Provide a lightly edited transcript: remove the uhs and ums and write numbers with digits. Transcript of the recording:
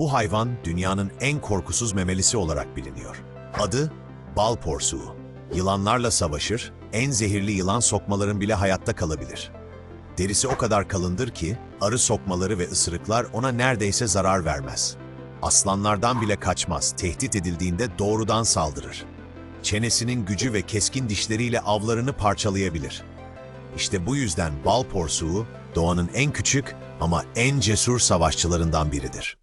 Bu hayvan dünyanın en korkusuz memelisi olarak biliniyor. Adı bal porsuğu. Yılanlarla savaşır, en zehirli yılan sokmaların bile hayatta kalabilir. Derisi o kadar kalındır ki arı sokmaları ve ısırıklar ona neredeyse zarar vermez. Aslanlardan bile kaçmaz, tehdit edildiğinde doğrudan saldırır. Çenesinin gücü ve keskin dişleriyle avlarını parçalayabilir. İşte bu yüzden bal porsuğu doğanın en küçük ama en cesur savaşçılarından biridir.